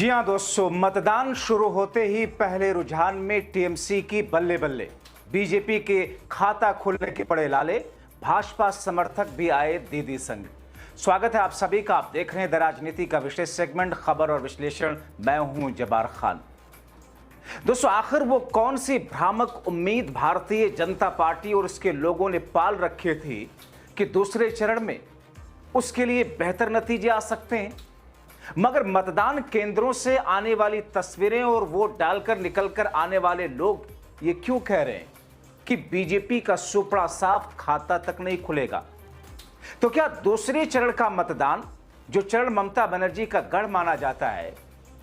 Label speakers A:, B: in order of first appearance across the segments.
A: जी हां दोस्तों, मतदान शुरू होते ही पहले रुझान में टीएमसी की बल्ले बल्ले, बीजेपी के खाता खोलने के पड़े लाले, भाजपा समर्थक भी आए दीदी संग। स्वागत है आप सभी का। आप देख रहे हैं द राजनीति का विशेष सेगमेंट खबर और विश्लेषण। मैं हूं जबार खान। दोस्तों, आखिर वो कौन सी भ्रामक उम्मीद भारतीय जनता पार्टी और उसके लोगों ने पाल रखी थी कि दूसरे चरण में उसके लिए बेहतर नतीजे आ सकते हैं, मगर मतदान केंद्रों से आने वाली तस्वीरें और वोट डालकर निकलकर आने वाले लोग ये क्यों कह रहे हैं कि बीजेपी का सुपड़ा साफ खाता तक नहीं खुलेगा? तो क्या दूसरे चरण का मतदान, जो चरण ममता बनर्जी का गढ़ माना जाता है,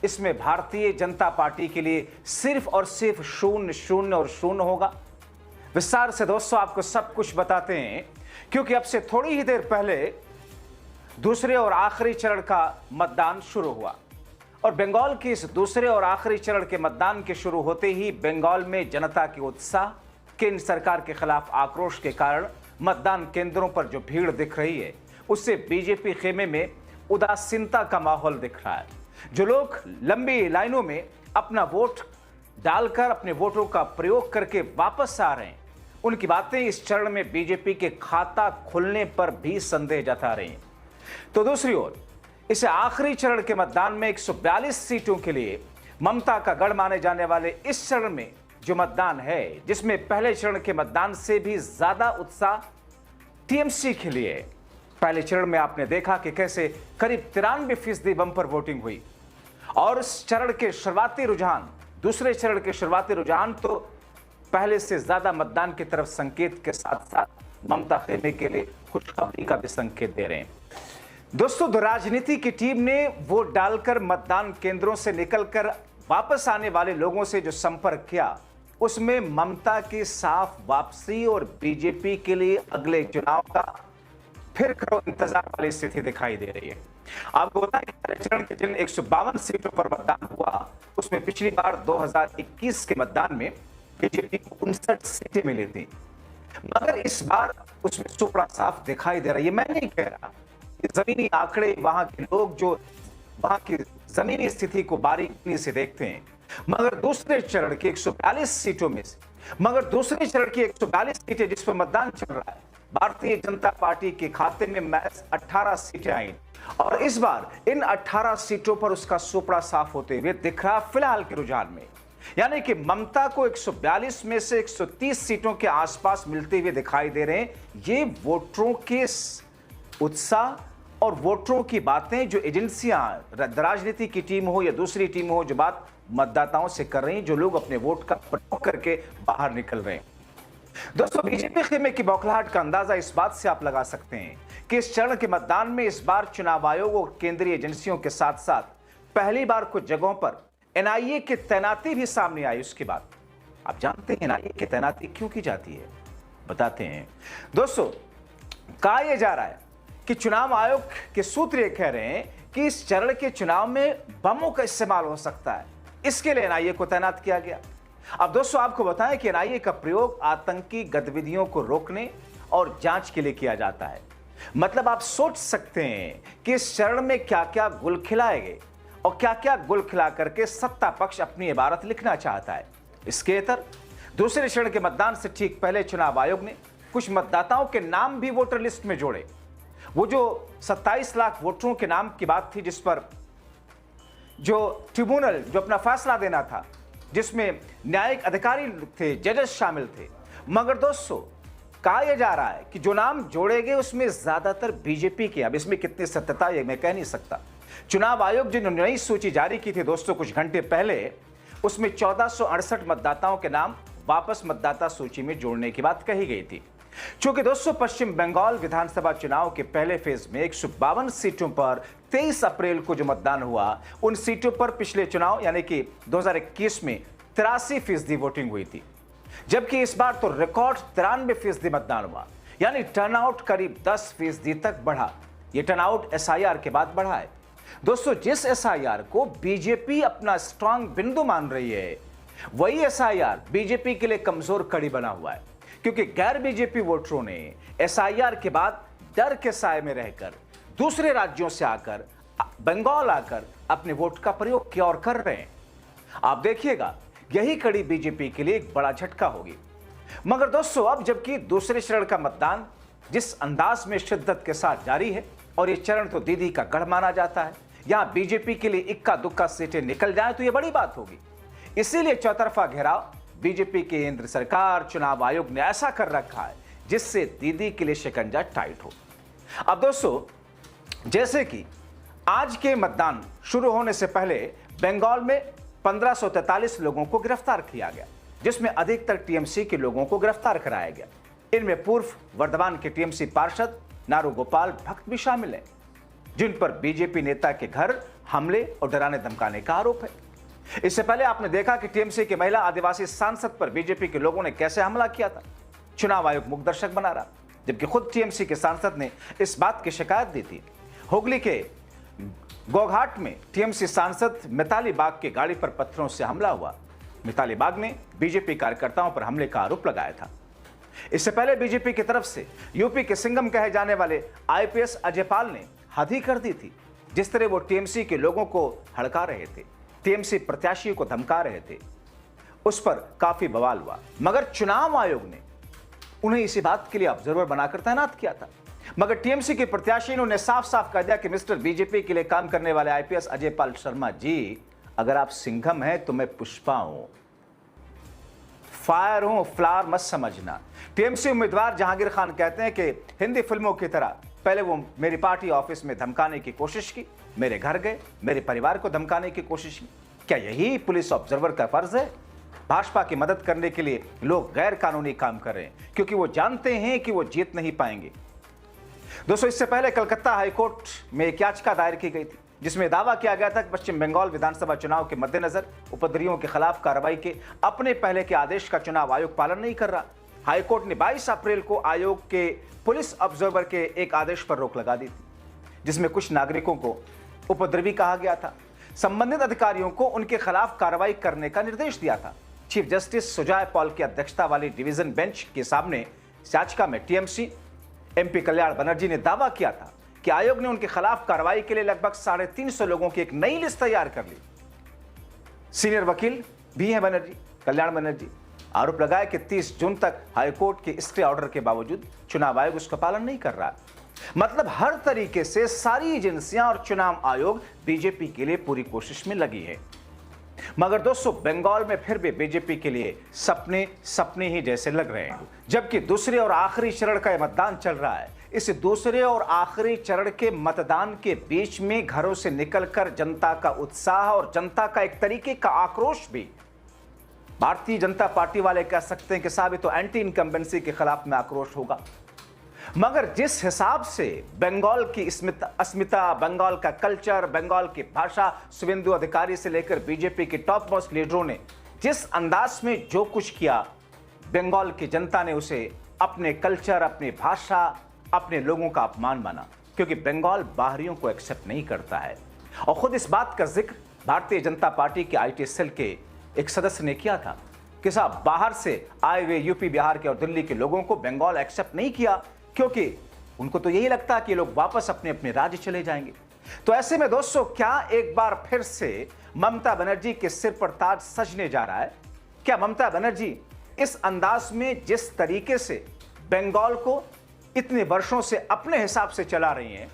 A: इसमें भारतीय जनता पार्टी के लिए सिर्फ और सिर्फ शून्य शून्य और शून्य होगा? विस्तार से दोस्तों आपको सब कुछ बताते हैं, क्योंकि अब से थोड़ी ही देर पहले दूसरे और आखिरी चरण का मतदान शुरू हुआ और बंगाल के इस दूसरे और आखिरी चरण के मतदान के शुरू होते ही बंगाल में जनता के उत्साह, केंद्र सरकार के खिलाफ आक्रोश के कारण मतदान केंद्रों पर जो भीड़ दिख रही है, उससे बीजेपी खेमे में उदासीनता का माहौल दिख रहा है। जो लोग लंबी लाइनों में अपना वोट डालकर अपने वोटों का प्रयोग करके वापस आ रहे हैं, उनकी बातें इस चरण में बीजेपी के खाता खुलने पर भी संदेह जता रही हैं। तो दूसरी ओर इस आखिरी चरण के मतदान में 142 सीटों के लिए ममता का गढ़ माने जाने वाले इस चरण में जो मतदान है, जिसमें पहले चरण के मतदान से भी ज्यादा उत्साह टीएमसी के लिए है। पहले चरण में आपने देखा कि कैसे करीब 93% बंपर वोटिंग हुई और इस चरण के शुरुआती रुझान, दूसरे चरण के शुरुआती रुझान तो पहले से ज्यादा मतदान की तरफ संकेत के साथ साथ ममता खेमे के लिए खुशखबरी का भी संकेत दे रहे हैं। दोस्तों, द राजनीति की टीम ने वोट डालकर मतदान केंद्रों से निकलकर वापस आने वाले लोगों से जो संपर्क किया, उसमें ममता की साफ वापसी और बीजेपी के लिए अगले चुनाव का फिर करो इंतजार वाली स्थिति दिखाई दे रही है। आपको बता दें, पहले चरण के जिन 152 सीटों पर मतदान हुआ, उसमें पिछली बार 2021 के मतदान में बीजेपी को 59 सीटें मिली थी, मगर इस बार उसमें सुपड़ा साफ दिखाई दे रहा है। ये मैं नहीं कह रहा, जमीनी आंकड़े, वहां के लोग जो वहां की जमीनी स्थिति को बारीकी से देखते हैं, मगर दूसरे चरण की 142 सीटों में से, मगर दूसरे चरण की 142 सीटें जिस पर मतदान चल रहा है, भारतीय जनता पार्टी के खाते में महज 18 सीटें आई और इस बार इन 18 सीटों पर उसका सुपड़ा साफ होते हुए दिख रहा फिलहाल के रुझान में। यानी कि ममता को 142 में से 130 सीटों के आसपास मिलते हुए दिखाई दे रहे हैं। ये वोटरों के उत्साह और वोटरों की बातें जो एजेंसियां, राजनीति की टीम हो या दूसरी टीम हो, जो बात मतदाताओं से कर रही हैं, जो लोग अपने वोट का प्रयोग करके बाहर निकल रहे हैं। दोस्तों, बीजेपी खेमे की बौखलाहट का अंदाजा इस बात से आप लगा सकते हैं कि इस चरण के मतदान में इस बार चुनाव आयोग और केंद्रीय एजेंसियों के साथ साथ पहली बार कुछ जगहों पर एनआईए की तैनाती भी सामने आई। उसके बाद आप जानते हैं एनआईए की तैनाती क्यों की जाती है, बताते हैं। दोस्तों, कहा यह जा रहा है कि चुनाव आयोग के सूत्र ये कह रहे हैं कि इस चरण के चुनाव में बमों का इस्तेमाल हो सकता है, इसके लिए एनआईए को तैनात किया गया। अब दोस्तों, आपको बताएं कि एनआईए का प्रयोग आतंकी गतिविधियों को रोकने और जांच के लिए किया जाता है। मतलब आप सोच सकते हैं कि इस चरण में क्या क्या गुल खिलाए गए और क्या क्या गुल खिला करके सत्ता पक्ष अपनी इबारत लिखना चाहता है। इसके इतर दूसरे चरण के मतदान से ठीक पहले चुनाव आयोग ने कुछ मतदाताओं के नाम भी वोटर लिस्ट में जोड़े। वो जो 27 लाख वोटरों के नाम की बात थी, जिस पर जो ट्रिब्यूनल जो अपना फैसला देना था, जिसमें न्यायिक अधिकारी थे, जजेस शामिल थे, मगर दोस्तों कहा यह जा रहा है कि जो नाम जोड़े गए उसमें ज्यादातर बीजेपी के। अब इसमें कितनी सत्यता है मैं कह नहीं सकता। चुनाव आयोग जो नई सूची जारी की थी दोस्तों कुछ घंटे पहले, उसमें 1468 मतदाताओं के नाम वापस मतदाता सूची में जोड़ने की बात कही गई थी। चूंकि दोस्तों पश्चिम बंगाल विधानसभा चुनाव के पहले फेज में 152 सीटों पर 23 अप्रैल को जो मतदान हुआ, उन सीटों पर पिछले चुनाव यानी कि 2021 में 83% वोटिंग हुई थी, जबकि इस बार तो रिकॉर्ड 93% मतदान हुआ। यानी टर्नआउट करीब 10% तक बढ़ा। यह टर्नआउट एसआईआर के बाद बढ़ा है। दोस्तों, जिस एसआईआर को बीजेपी अपना स्ट्रांग बिंदु मान रही है, वही एसआईआर बीजेपी के लिए कमजोर कड़ी बना हुआ है, क्योंकि गैर बीजेपी वोटरों ने एसआईआर के बाद डर के साए में रहकर दूसरे राज्यों से आकर बंगाल आकर अपने वोट का प्रयोग किया और कर रहे हैं। आप देखिएगा, यही कड़ी बीजेपी के लिए एक बड़ा झटका होगी। मगर दोस्तों, अब जबकि दूसरे चरण का मतदान जिस अंदाज में शिद्दत के साथ जारी है और ये चरण तो दीदी का गढ़ माना जाता है, यहां बीजेपी के लिए इक्का दुक्का सीटें निकल जाए तो ये बड़ी बात होगी। इसीलिए चौतरफा घेराव बीजेपी की केंद्र सरकार, चुनाव आयोग ने ऐसा कर रखा है जिससे दीदी के लिए शिकंजा टाइट हो। अब दोस्तों, जैसे कि आज के मतदान शुरू होने से पहले बंगाल में 1543 लोगों को गिरफ्तार किया गया, जिसमें अधिकतर टीएमसी के लोगों को गिरफ्तार कराया गया। इनमें पूर्व वर्धमान के टीएमसी पार्षद नारू गोपाल भक्त भी शामिल हैं, जिन पर बीजेपी नेता के घर हमले और डराने धमकाने का आरोप है। इससे पहले आपने देखा कि टीएमसी के महिला आदिवासी सांसद पर बीजेपी के लोगों ने कैसे हमला किया था। चुनाव आयोग मुख्य दर्शक बना रहा, जबकि खुद टीएमसी के सांसद ने इस बात की शिकायत दी थी। हुगली के गोघाट में टीएमसी सांसद मिताली बाग की गाड़ी पर पत्थरों से हमला हुआ। मिताली बाग ने बीजेपी कार्यकर्ताओं पर हमले का आरोप लगाया था। इससे पहले बीजेपी की तरफ से यूपी के सिंघम कहे जाने वाले आईपीएस अजय पाल ने हद ही कर दी थी। जिस तरह वो टीएमसी के लोगों को हड़का रहे थे, टीएमसी प्रत्याशियों को धमका रहे थे, उस पर काफी बवाल हुआ। मगर चुनाव आयोग ने उन्हें इसी बात के लिए ऑब्जर्वर बनाकर तैनात किया था। मगर टीएमसी के प्रत्याशियों ने साफ साफ कह दिया कि मिस्टर बीजेपी के लिए काम करने वाले आईपीएस अजय पाल शर्मा जी, अगर आप सिंघम हैं तो मैं पुष्पा हूं, फायर हूं, फ्लावर मत समझना। टीएमसी उम्मीदवार जहांगीर खान कहते हैं कि हिंदी फिल्मों की तरह पहले वो मेरी पार्टी ऑफिस में धमकाने की कोशिश की, मेरे घर गए, मेरे परिवार को धमकाने की कोशिश की। क्या यही पुलिस ऑब्जर्वर का फर्ज है? भाजपा की मदद करने के लिए लोग गैर कानूनी काम कर रहे हैं, क्योंकि वो जानते हैं कि वो जीत नहीं पाएंगे। दोस्तों, इससे पहले कलकत्ता हाईकोर्ट में एक याचिका दायर की गई थी, जिसमें दावा किया गया था कि पश्चिम बंगाल विधानसभा चुनाव के मद्देनजर उपद्रवियों के खिलाफ कार्रवाई के अपने पहले के आदेश का चुनाव आयोग पालन नहीं कर रहा। हाईकोर्ट ने 22 अप्रैल को आयोग के पुलिस ऑब्जर्वर के एक आदेश पर रोक लगा दी थी, जिसमें कुछ नागरिकों को उपद्रवी कहा गया था। संबंधित अधिकारियों को उनके खिलाफ कार्रवाई करने का निर्देश दिया था। चीफ जस्टिस सुजय पॉल की अध्यक्षता वाली डिवीजन बेंच के सामने याचिका में टीएमसी एमपी कल्याण बनर्जी ने दावा किया था कि आयोग ने उनके खिलाफ कार्रवाई के लिए लगभग 350 लोगों की एक नई लिस्ट तैयार कर ली। सीनियर वकील भी हैं बनर्जी, कल्याण बनर्जी। आरोप लगाया कि 30 जून तक हाईकोर्ट के स्टे ऑर्डर के बावजूद चुनाव आयोग उसका पालन नहीं कर रहा। मतलब हर तरीके से सारी एजेंसियां और चुनाव आयोग बीजेपी के लिए पूरी कोशिश में लगी है। मगर दोस्तों, बंगाल में फिर भी बीजेपी के लिए सपने ही जैसे लग रहे हैं। जबकि दूसरे और आखिरी चरण का मतदान चल रहा है, इस दूसरे और आखिरी चरण के मतदान के बीच में घरों से निकलकर जनता का उत्साह और जनता का एक तरीके का आक्रोश भी, भारतीय जनता पार्टी वाले कह सकते हैं कि साहब ये तो एंटी इनकम्बेंसी के खिलाफ में आक्रोश होगा। मगर जिस हिसाब से बंगाल की अस्मिता, बंगाल का कल्चर, बंगाल की भाषा, शुभेंदु अधिकारी से लेकर बीजेपी के टॉप मोस्ट लीडरों ने जिस अंदाज में जो कुछ किया, बंगाल की जनता ने उसे अपने कल्चर, अपनी भाषा, अपने लोगों का अपमान माना, क्योंकि बंगाल बाहरियों को एक्सेप्ट नहीं करता है। और खुद इस बात का जिक्र भारतीय जनता पार्टी के आईटी सेल के एक सदस्य ने किया था कि साहब बाहर से आए हुए यूपी, बिहार के और दिल्ली के लोगों को बंगाल एक्सेप्ट नहीं किया, क्योंकि उनको तो यही लगता है कि लोग वापस अपने अपने राज्य चले जाएंगे। तो ऐसे में दोस्तों, क्या एक बार फिर से ममता बनर्जी के सिर पर ताज सजने जा रहा है? क्या ममता बनर्जी इस अंदाज में जिस तरीके से बंगाल को इतने वर्षों से अपने हिसाब से चला रही हैं,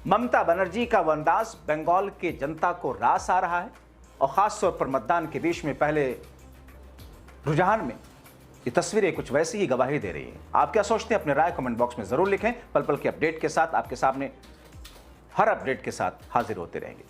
A: ममता बनर्जी का वह अंदाज बंगाल के जनता को रास आ रहा है? और खासतौर पर मतदान के बीच में पहले रुझान में ये तस्वीरें कुछ वैसी ही गवाही दे रही हैं। आप क्या सोचते हैं? अपने राय कमेंट बॉक्स में जरूर लिखें। पल पल के अपडेट के साथ आपके सामने हर अपडेट के साथ हाजिर होते रहेंगे।